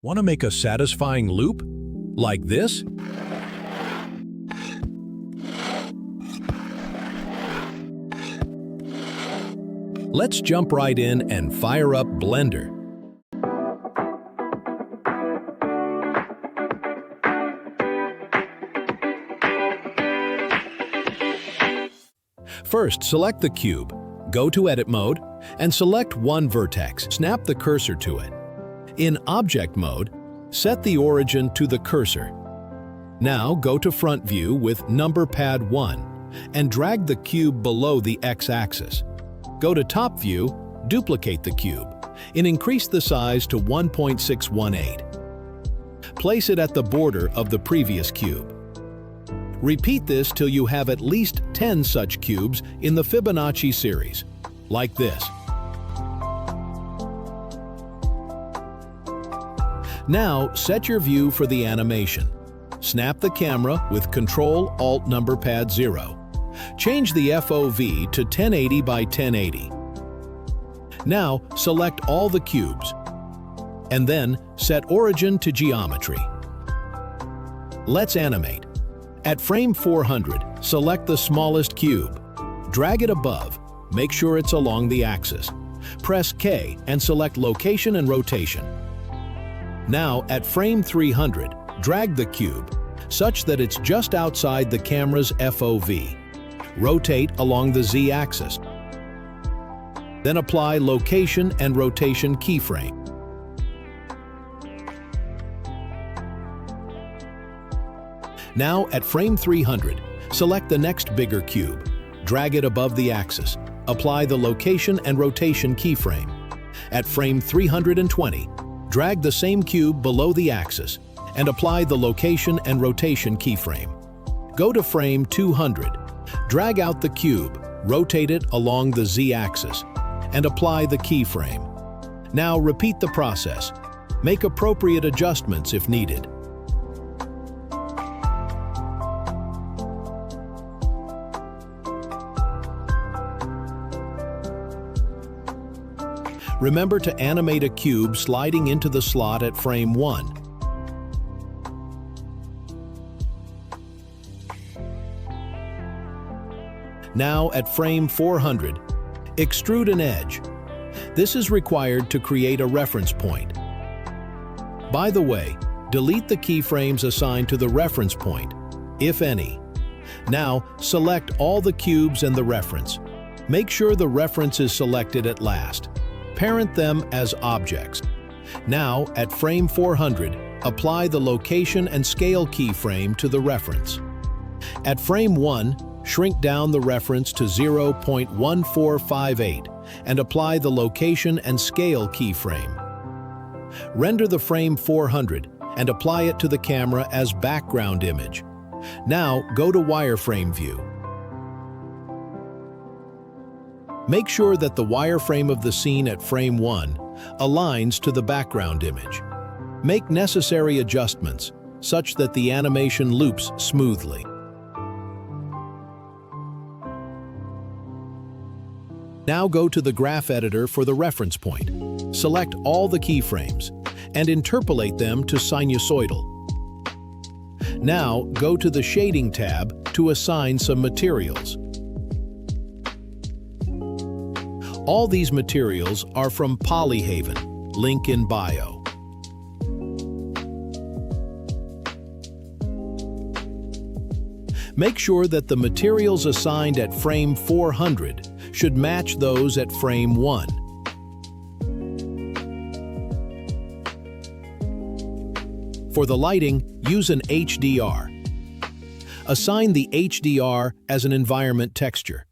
Want to make a satisfying loop? Like this? Let's jump right in and fire up Blender. First, select the cube, go to Edit Mode, and select one vertex. Snap the cursor to it. In Object Mode, set the origin to the cursor. Now go to Front View with Number Pad 1 and drag the cube below the X-axis. Go to Top View, duplicate the cube, and increase the size to 1.618. Place it at the border of the previous cube. Repeat this till you have at least 10 such cubes in the Fibonacci series, like this. Now, set your view for the animation. Snap the camera with Ctrl-Alt number pad 0. Change the FOV to 1080 by 1080. Now, select all the cubes, and then set origin to geometry. Let's animate. At frame 400, select the smallest cube. Drag it above. Make sure it's along the axis. Press K and select location and rotation. Now, at frame 300, drag the cube such that it's just outside the camera's FOV. Rotate along the Z-axis. Then apply location and rotation keyframe. Now, at frame 300, select the next bigger cube. Drag it above the axis. Apply the location and rotation keyframe. At frame 320, drag the same cube below the axis and apply the location and rotation keyframe. Go to frame 200. Drag out the cube, rotate it along the Z-axis, and apply the keyframe. Now repeat the process. Make appropriate adjustments if needed. Remember to animate a cube sliding into the slot at frame 1. Now, at frame 400, extrude an edge. This is required to create a reference point. By the way, delete the keyframes assigned to the reference point, if any. Now, select all the cubes and the reference. Make sure the reference is selected at last. Parent them as objects. Now, at frame 400, apply the location and scale keyframe to the reference. At frame 1, shrink down the reference to 0.1458 and apply the location and scale keyframe. Render the frame 400 and apply it to the camera as background image. Now, go to wireframe view. Make sure that the wireframe of the scene at frame 1 aligns to the background image. Make necessary adjustments such that the animation loops smoothly. Now go to the graph editor for the reference point. Select all the keyframes and interpolate them to sinusoidal. Now go to the Shading tab to assign some materials. All these materials are from Polyhaven, link in bio. Make sure that the materials assigned at frame 400 should match those at frame 1. For the lighting, use an HDR. Assign the HDR as an environment texture.